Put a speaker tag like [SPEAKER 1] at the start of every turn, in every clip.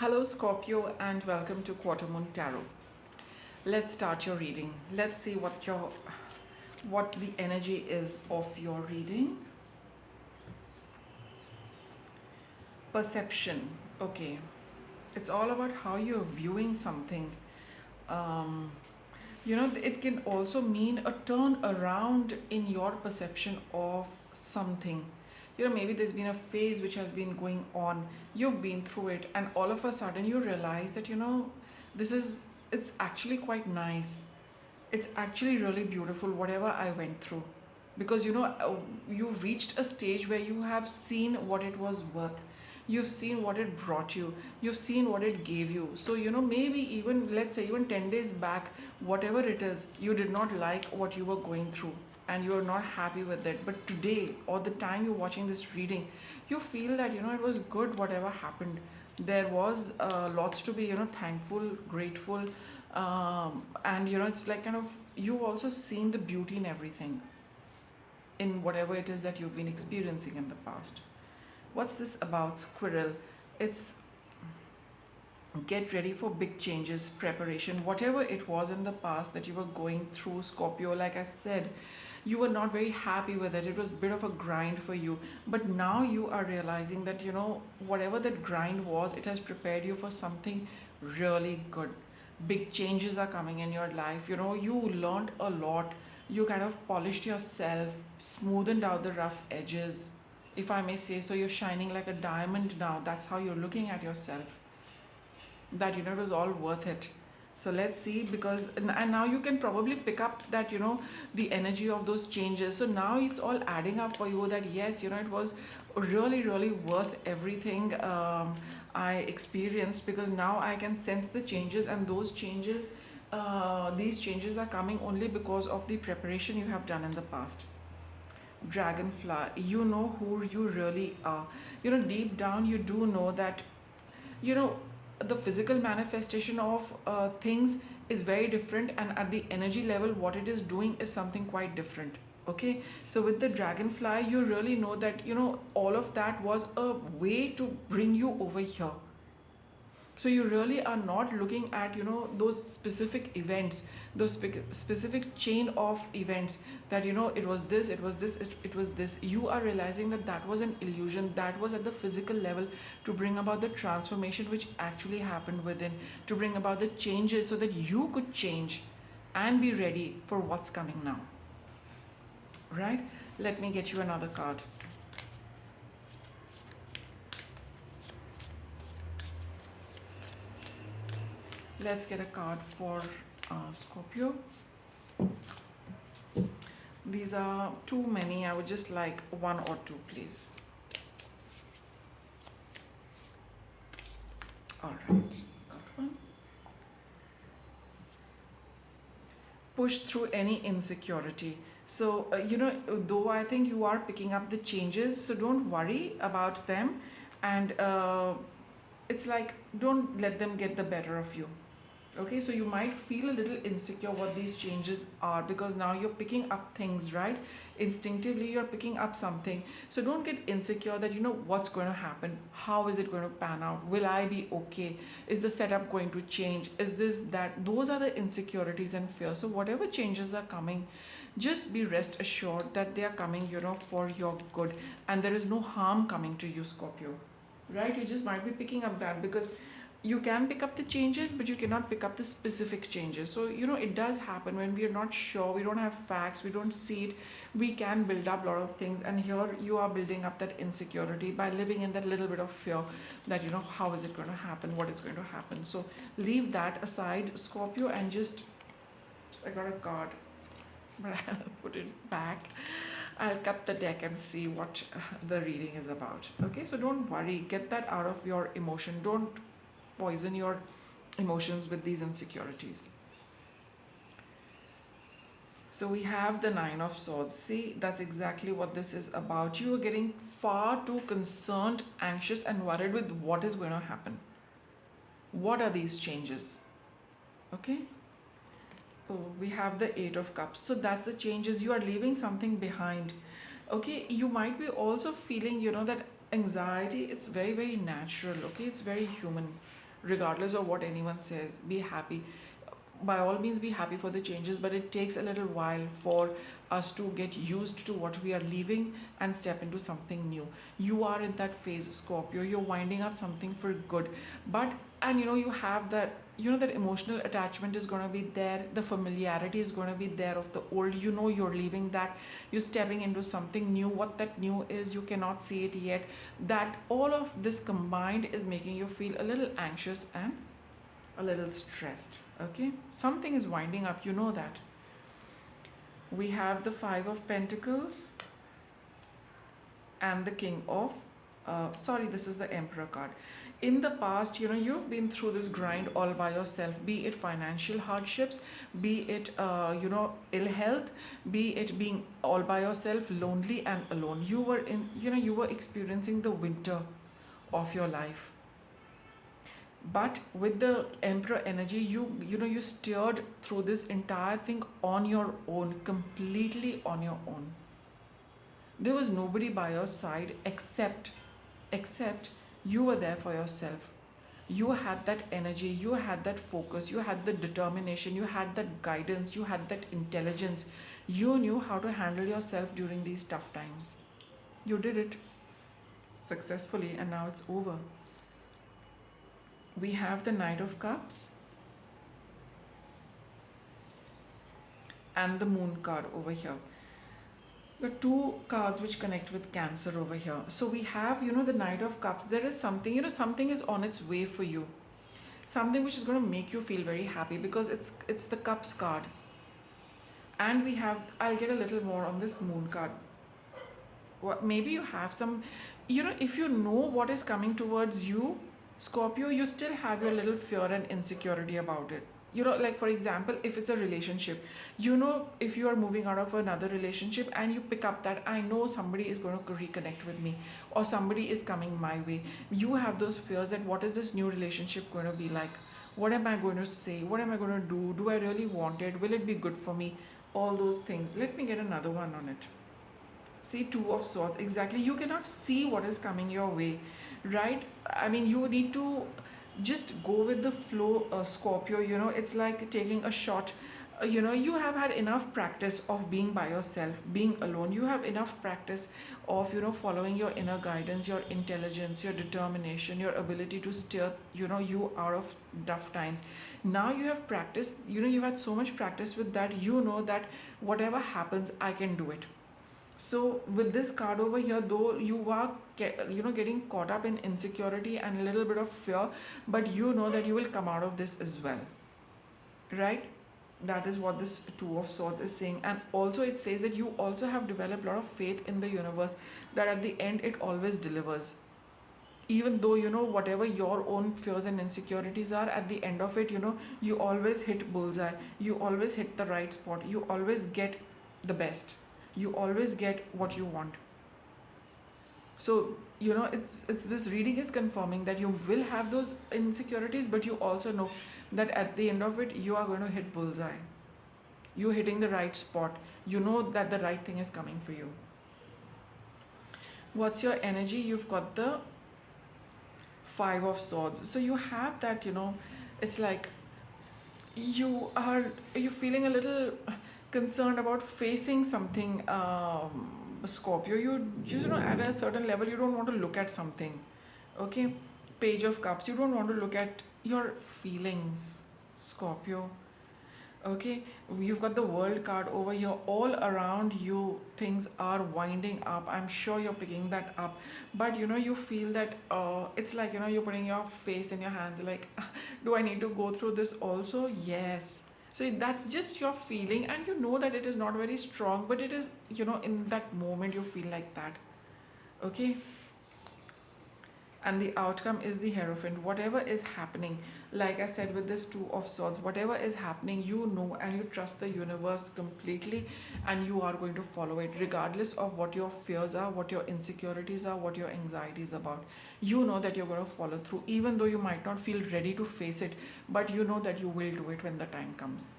[SPEAKER 1] Hello, Scorpio, and welcome to Quarter Moon Tarot. Let's start your reading. Let's see what the energy is of your reading. Perception. Okay, it's all about how you're viewing something. Um, it can also mean a turn around in your perception of something. Maybe there's been a phase which has been going on, you've been through it, and all of a sudden you realize that this is it's actually quite nice. It's actually really beautiful whatever I went through, because you've reached a stage where you have seen what it was worth. You've seen what it brought you. You've seen what it gave you. So maybe even, let's say, even 10 days back, whatever it is, you did not like what you were going through and you are not happy with it, but today or the time you're watching this reading, you feel that it was good whatever happened. There was lots to be thankful, grateful, and it's like kind of, you've also seen the beauty in everything, in whatever it is that you've been experiencing in the past. What's this about, squirrel? It's get ready for big changes, preparation, whatever it was in the past that you were going through, Scorpio. Like I said, you were not very happy with it. It was a bit of a grind for you. But now you are realizing that, whatever that grind was, it has prepared you for something really good. Big changes are coming in your life. You learned a lot. You kind of polished yourself, smoothened out the rough edges, if I may say so. You're shining like a diamond now. That's how you're looking at yourself, that it was all worth it. So let's see, because and now you can probably pick up that the energy of those changes. So now it's all adding up for you, that yes, it was really, really worth everything I experienced, because now I can sense the changes, and those changes, these changes are coming only because of the preparation you have done in the past. Dragonfly, you know who you really are. Deep down you do know that you know the physical manifestation of things is very different, and at the energy level what it is doing is something quite different. Okay, so with the dragonfly, you really know that all of that was a way to bring you over here. So you really are not looking at those specific events, those specific chain of events, that it was this, it was this, it was this. You are realizing that that was an illusion, that was at the physical level, to bring about the transformation which actually happened within, to bring about the changes so that you could change and be ready for what's coming now. Right, let me get you another card. Let's get a card for Scorpio. These are too many. I would just like one or two, please. All right, got one. Push through any insecurity. So, though I think you are picking up the changes, so don't worry about them. And it's like, don't let them get the better of you. Okay, so you might feel a little insecure what these changes are, because now you're picking up things, right? Instinctively you're picking up something. So don't get insecure that what's going to happen, how is it going to pan out, will I be okay, is the setup going to change, is this that. Those are the insecurities and fears. So whatever changes are coming, just be rest assured that they are coming for your good, and there is no harm coming to you, Scorpio. Right, you just might be picking up that, because you can pick up the changes, but you cannot pick up the specific changes. So it does happen when we are not sure, we don't have facts, we don't see it, we can build up a lot of things. And here you are building up that insecurity by living in that little bit of fear, that how is it going to happen, what is going to happen. So leave that aside, Scorpio, and just, I got a card, but I'll put it back. I'll cut the deck and see what the reading is about. Okay, so don't worry, get that out of your emotion. Don't poison your emotions with these insecurities. So we have the Nine of Swords. See, that's exactly what this is about. You are getting far too concerned, anxious, and worried with what is going to happen. What are these changes? Okay. Oh, we have the Eight of Cups. So that's the changes. You are leaving something behind. Okay, you might be also feeling, that anxiety, it's very, very natural. Okay, it's very human. regardless of what anyone says. Be happy. By all means, be happy for the changes, but it takes a little while for us to get used to what we are leaving and step into something new. You are in that phase, Scorpio. You're winding up something for good, but and you have that, that emotional attachment is going to be there, the familiarity is going to be there of the old. You're leaving that, you're stepping into something new. What that new is, you cannot see it yet. That all of this combined is making you feel a little anxious and a little stressed. Okay, something is winding up, that. We have the Five of Pentacles and the King of sorry, this is the Emperor card. In the past, you've been through this grind all by yourself, be it financial hardships, be it ill health, be it being all by yourself, lonely and alone. You were experiencing the winter of your life. But with the Emperor energy, you steered through this entire thing on your own, completely on your own. There was nobody by your side except you were there for yourself. You had that energy, you had that focus, you had the determination, you had that guidance, you had that intelligence. You knew how to handle yourself during these tough times. You did it successfully, and now it's over. We have the Knight of Cups and the Moon card over here. The two cards which connect with Cancer over here. So we have, the Knight of Cups. There is something, something is on its way for you. Something which is going to make you feel very happy, because it's the Cups card. And we have, I'll get a little more on this Moon card. Maybe you have some, if you know what is coming towards you, Scorpio, you still have your little fear and insecurity about it. Like for example, if it's a relationship, if you are moving out of another relationship and you pick up that, I know somebody is going to reconnect with me, or somebody is coming my way. You have those fears that what is this new relationship going to be like? What am I going to say? What am I going to do? Do I really want it? Will it be good for me? All those things. Let me get another one on it. See, Two of Swords. Exactly. You cannot see what is coming your way, right? I mean, you need to just go with the flow, Scorpio. It's like taking a shot. You have had enough practice of being by yourself, being alone. You have enough practice of, following your inner guidance, your intelligence, your determination, your ability to steer, you out of tough times. Now you have practiced, you've had so much practice with that, that whatever happens, I can do it. So with this card over here, though you are getting caught up in insecurity and a little bit of fear, but you know that you will come out of this as well, right? That is what this Two of Swords is saying. And also it says that you also have developed a lot of faith in the universe, that at the end it always delivers. Even though whatever your own fears and insecurities are, at the end of it, you always hit bullseye, you always hit the right spot, you always get the best, you always get what you want. So it's this reading is confirming that you will have those insecurities, but you also know that at the end of it, you are going to hit bullseye. You're hitting the right spot. You know that the right thing is coming for you. What's your energy? You've got the Five of Swords. So you have that, it's like you're feeling a little concerned about facing something, Scorpio. You at a certain level, you don't want to look at something. Okay, Page of Cups. You don't want to look at your feelings, Scorpio. Okay, you've got the World card over here. All around you, things are winding up. I'm sure you're picking that up, but you feel that it's like you're putting your face in your hands, like, do I need to go through this also? Yes. So that's just your feeling, and that it is not very strong, but it is, in that moment you feel like that. Okay, and the outcome is the Hierophant. Whatever is happening, like I said with this Two of Swords, whatever is happening, and you trust the universe completely, and you are going to follow it regardless of what your fears are, what your insecurities are, what your anxieties about. That you're going to follow through, even though you might not feel ready to face it, but that you will do it when the time comes.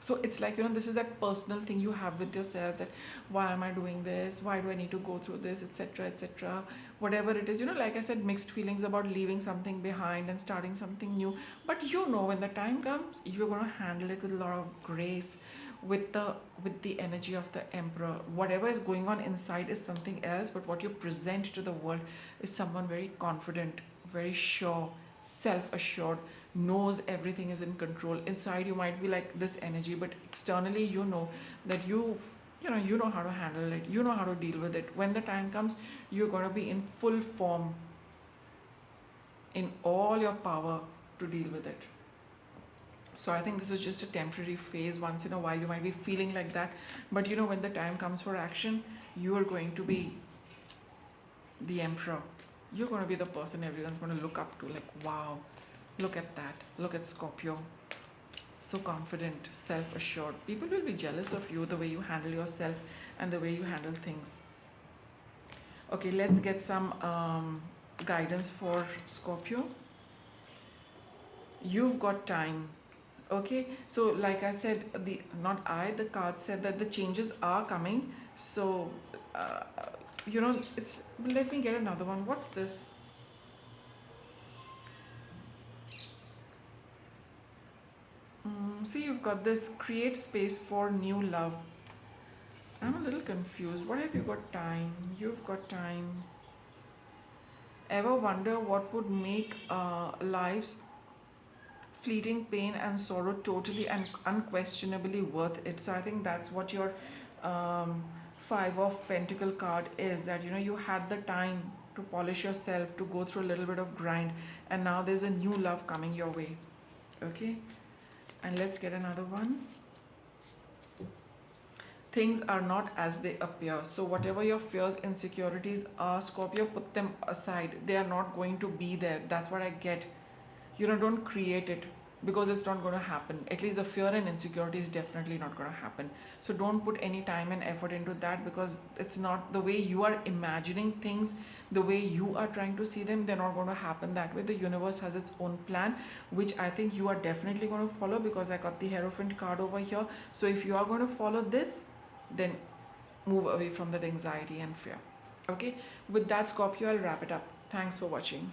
[SPEAKER 1] So it's like, this is that personal thing you have with yourself, that why am I doing this, why do I need to go through this, etc., etc. Whatever it is, like I said, mixed feelings about leaving something behind and starting something new. But when the time comes, you're going to handle it with a lot of grace, with the energy of the emperor. Whatever is going on inside is something else, but what you present to the world is someone very confident, very sure, self-assured, knows everything is in control. Inside you might be like this energy, but externally that you know how to handle it, you know how to deal with it. When the time comes, you're going to be in full form, in all your power to deal with it. So I think this is just a temporary phase. Once in a while you might be feeling like that, but when the time comes for action, you are going to be the emperor. You're going to be the person everyone's going to look up to, like, wow, look at that, look at Scorpio, so confident, self-assured. People will be jealous of you, the way you handle yourself and the way you handle things. Okay, let's get some guidance for Scorpio. You've got time. Okay, so like I said, the card said that the changes are coming. So uh, it's, let me get another one. What's this? See, you've got this, create space for new love. I'm a little confused. What have you got time? You've got time. Ever wonder what would make life's fleeting pain and sorrow totally and unquestionably worth it? So I think that's what your um, Five of Pentacle card is, that you had the time to polish yourself, to go through a little bit of grind, and now there's a new love coming your way. Okay, and let's get another one. Things are not as they appear. So whatever your fears, insecurities are, Scorpio, put them aside. They are not going to be there. That's what I get. Don't create it, because it's not going to happen. At least the fear and insecurity is definitely not going to happen. So don't put any time and effort into that, because it's not the way you are imagining things, the way you are trying to see them. They're not going to happen that way. The universe has its own plan, which I think you are definitely going to follow, because I got the Hierophant card over here. So if you are going to follow this, then move away from that anxiety and fear. Okay, with that, Scorpio, I'll wrap it up. Thanks for watching.